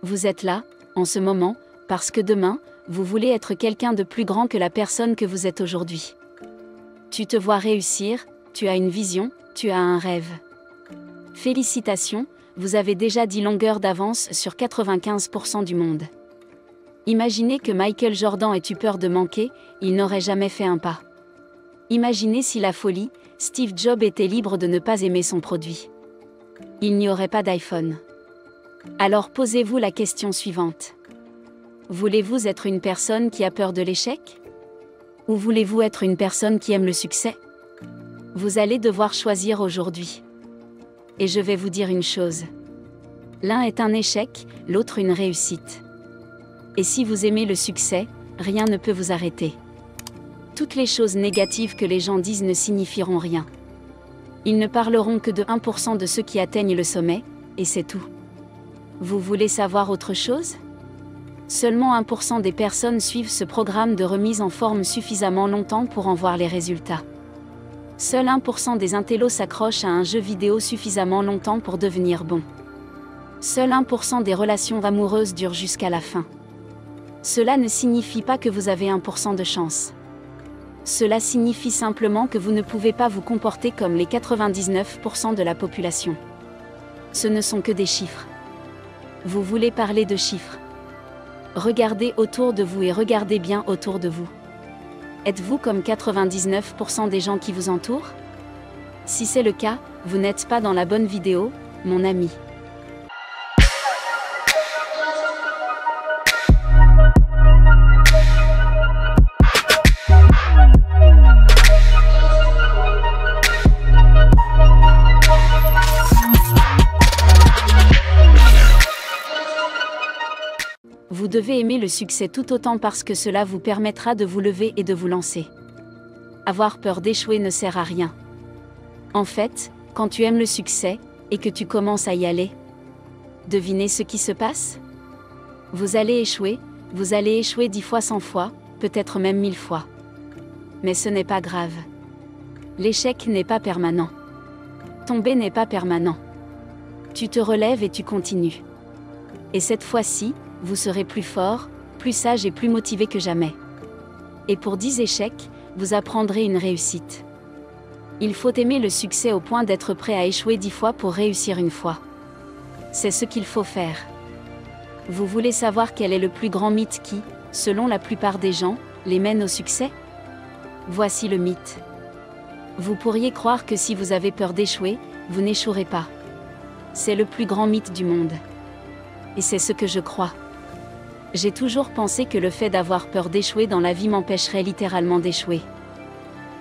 Vous êtes là, en ce moment, parce que demain, vous voulez être quelqu'un de plus grand que la personne que vous êtes aujourd'hui. Tu te vois réussir, tu as une vision, tu as un rêve. Félicitations, vous avez déjà 10 longueurs d'avance sur 95% du monde. Imaginez que Michael Jordan ait eu peur de manquer, il n'aurait jamais fait un pas. Imaginez si la folie, Steve Jobs était libre de ne pas aimer son produit. Il n'y aurait pas d'iPhone. Alors posez-vous la question suivante. Voulez-vous être une personne qui a peur de l'échec? Ou voulez-vous être une personne qui aime le succès? Vous allez devoir choisir aujourd'hui. Et je vais vous dire une chose. L'un est un échec, l'autre une réussite. Et si vous aimez le succès, rien ne peut vous arrêter. Toutes les choses négatives que les gens disent ne signifieront rien. Ils ne parleront que de 1% de ceux qui atteignent le sommet, et c'est tout. Vous voulez savoir autre chose? Seulement 1% des personnes suivent ce programme de remise en forme suffisamment longtemps pour en voir les résultats. Seul 1% des intellos s'accrochent à un jeu vidéo suffisamment longtemps pour devenir bon. Seul 1% des relations amoureuses durent jusqu'à la fin. Cela ne signifie pas que vous avez 1% de chance. Cela signifie simplement que vous ne pouvez pas vous comporter comme les 99% de la population. Ce ne sont que des chiffres. Vous voulez parler de chiffres. Regardez autour de vous et regardez bien autour de vous. Êtes-vous comme 99% des gens qui vous entourent? Si c'est le cas, vous n'êtes pas dans la bonne vidéo, mon ami. Vous devez aimer le succès tout autant parce que cela vous permettra de vous lever et de vous lancer. Avoir peur d'échouer ne sert à rien. En fait, quand tu aimes le succès, et que tu commences à y aller, devinez ce qui se passe? Vous allez échouer 10 fois, 100 fois, peut-être même 1000 fois. Mais ce n'est pas grave. L'échec n'est pas permanent. Tomber n'est pas permanent. Tu te relèves et tu continues. Et cette fois-ci, vous serez plus fort, plus sage et plus motivé que jamais. Et pour 10 échecs, vous apprendrez une réussite. Il faut aimer le succès au point d'être prêt à échouer 10 fois pour réussir une fois. C'est ce qu'il faut faire. Vous voulez savoir quel est le plus grand mythe qui, selon la plupart des gens, les mène au succès? Voici le mythe. Vous pourriez croire que si vous avez peur d'échouer, vous n'échouerez pas. C'est le plus grand mythe du monde. Et c'est ce que je crois. J'ai toujours pensé que le fait d'avoir peur d'échouer dans la vie m'empêcherait littéralement d'échouer.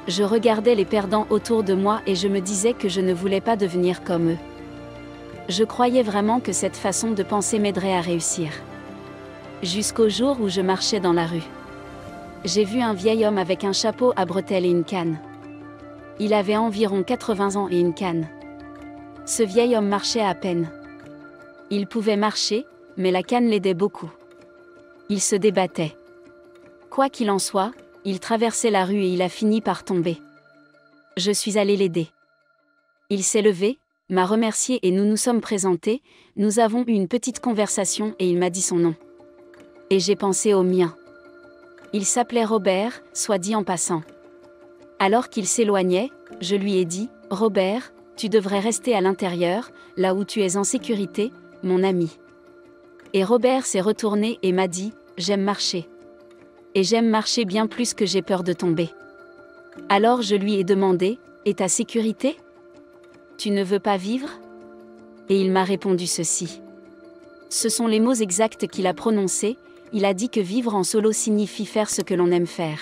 Je regardais les perdants autour de moi et je me disais que je ne voulais pas devenir comme eux. Je croyais vraiment que cette façon de penser m'aiderait à réussir. Jusqu'au jour où je marchais dans la rue. J'ai vu un vieil homme avec un chapeau à bretelles et une canne. Il avait environ 80 ans et une canne. Ce vieil homme marchait à peine. Il pouvait marcher, mais la canne l'aidait beaucoup. Il se débattait. Quoi qu'il en soit, il traversait la rue et il a fini par tomber. Je suis allé l'aider. Il s'est levé, m'a remercié et nous nous sommes présentés, nous avons eu une petite conversation et il m'a dit son nom. Et j'ai pensé au mien. Il s'appelait Robert, soit dit en passant. Alors qu'il s'éloignait, je lui ai dit, « Robert, tu devrais rester à l'intérieur, là où tu es en sécurité, mon ami. » Et Robert s'est retourné et m'a dit, « J'aime marcher. Et j'aime marcher bien plus que j'ai peur de tomber. » Alors je lui ai demandé, « Et ta sécurité? Tu ne veux pas vivre? » Et il m'a répondu ceci. Ce sont les mots exacts qu'il a prononcés, il a dit que vivre en solo signifie faire ce que l'on aime faire.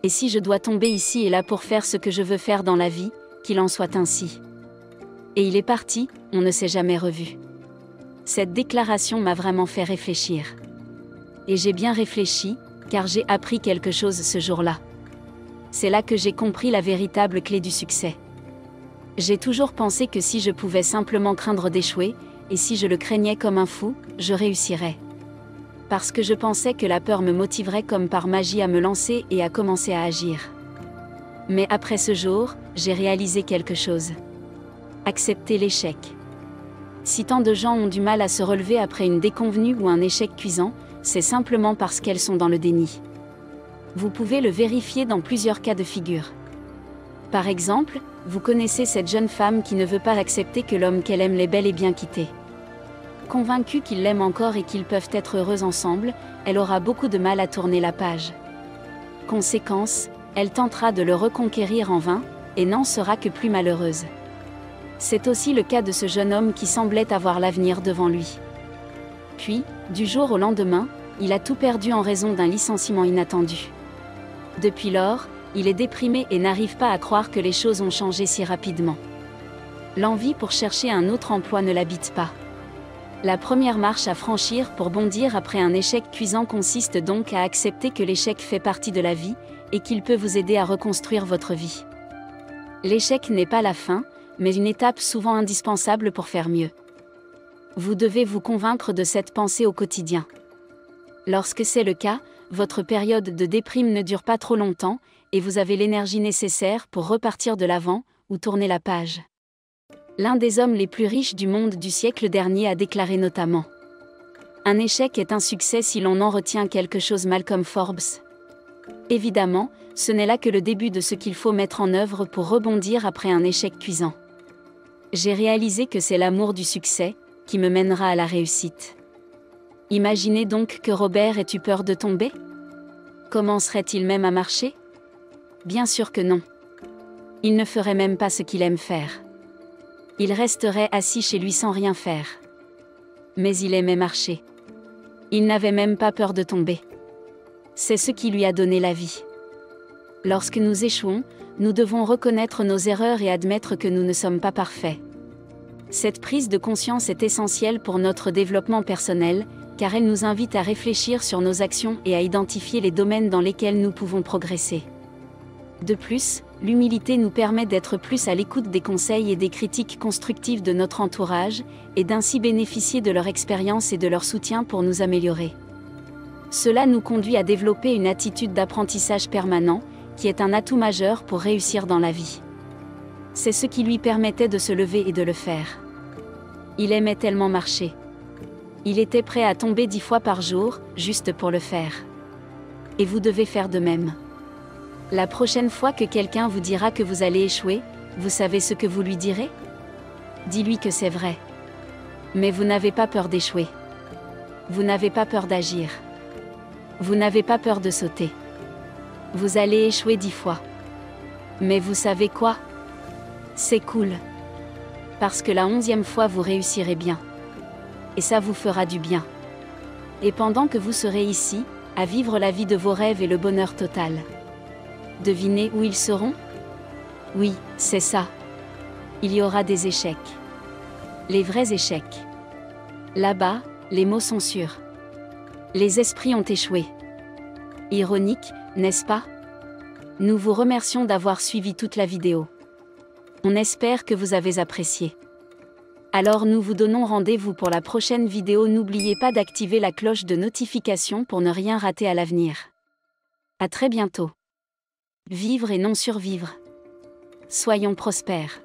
Et si je dois tomber ici et là pour faire ce que je veux faire dans la vie, qu'il en soit ainsi. Et il est parti, on ne s'est jamais revu. Cette déclaration m'a vraiment fait réfléchir. Et j'ai bien réfléchi, car j'ai appris quelque chose ce jour-là. C'est là que j'ai compris la véritable clé du succès. J'ai toujours pensé que si je pouvais simplement craindre d'échouer, et si je le craignais comme un fou, je réussirais. Parce que je pensais que la peur me motiverait comme par magie à me lancer et à commencer à agir. Mais après ce jour, j'ai réalisé quelque chose. Accepter l'échec. Si tant de gens ont du mal à se relever après une déconvenue ou un échec cuisant, c'est simplement parce qu'elles sont dans le déni. Vous pouvez le vérifier dans plusieurs cas de figure. Par exemple, vous connaissez cette jeune femme qui ne veut pas accepter que l'homme qu'elle aime l'ait bel et bien quitté. Convaincue qu'il l'aime encore et qu'ils peuvent être heureux ensemble, elle aura beaucoup de mal à tourner la page. Conséquence, elle tentera de le reconquérir en vain, et n'en sera que plus malheureuse. C'est aussi le cas de ce jeune homme qui semblait avoir l'avenir devant lui. Puis, du jour au lendemain, il a tout perdu en raison d'un licenciement inattendu. Depuis lors, il est déprimé et n'arrive pas à croire que les choses ont changé si rapidement. L'envie pour chercher un autre emploi ne l'habite pas. La première marche à franchir pour bondir après un échec cuisant consiste donc à accepter que l'échec fait partie de la vie, et qu'il peut vous aider à reconstruire votre vie. L'échec n'est pas la fin, mais une étape souvent indispensable pour faire mieux. Vous devez vous convaincre de cette pensée au quotidien. Lorsque c'est le cas, votre période de déprime ne dure pas trop longtemps, et vous avez l'énergie nécessaire pour repartir de l'avant, ou tourner la page. L'un des hommes les plus riches du monde du siècle dernier a déclaré notamment: un échec est un succès si l'on en retient quelque chose. Malcolm Forbes. Évidemment, ce n'est là que le début de ce qu'il faut mettre en œuvre pour rebondir après un échec cuisant. J'ai réalisé que c'est l'amour du succès qui me mènera à la réussite. Imaginez donc que Robert ait eu peur de tomber? Commencerait-il même à marcher? Bien sûr que non. Il ne ferait même pas ce qu'il aime faire. Il resterait assis chez lui sans rien faire. Mais il aimait marcher. Il n'avait même pas peur de tomber. C'est ce qui lui a donné la vie. Lorsque nous échouons, nous devons reconnaître nos erreurs et admettre que nous ne sommes pas parfaits. Cette prise de conscience est essentielle pour notre développement personnel, car elle nous invite à réfléchir sur nos actions et à identifier les domaines dans lesquels nous pouvons progresser. De plus, l'humilité nous permet d'être plus à l'écoute des conseils et des critiques constructives de notre entourage, et d'ainsi bénéficier de leur expérience et de leur soutien pour nous améliorer. Cela nous conduit à développer une attitude d'apprentissage permanent, qui est un atout majeur pour réussir dans la vie. C'est ce qui lui permettait de se lever et de le faire. Il aimait tellement marcher. Il était prêt à tomber 10 fois par jour, juste pour le faire. Et vous devez faire de même. La prochaine fois que quelqu'un vous dira que vous allez échouer, vous savez ce que vous lui direz? Dis-lui que c'est vrai. Mais vous n'avez pas peur d'échouer. Vous n'avez pas peur d'agir. Vous n'avez pas peur de sauter. Vous allez échouer 10 fois. Mais vous savez quoi? C'est cool. Parce que la 11e fois vous réussirez bien. Et ça vous fera du bien. Et pendant que vous serez ici, à vivre la vie de vos rêves et le bonheur total. Devinez où ils seront? Oui, c'est ça. Il y aura des échecs. Les vrais échecs. Là-bas, les mots sont sûrs. Les esprits ont échoué. Ironique, n'est-ce pas? Nous vous remercions d'avoir suivi toute la vidéo. On espère que vous avez apprécié. Alors nous vous donnons rendez-vous pour la prochaine vidéo. N'oubliez pas d'activer la cloche de notification pour ne rien rater à l'avenir. À très bientôt. Vivre et non survivre. Soyons prospères.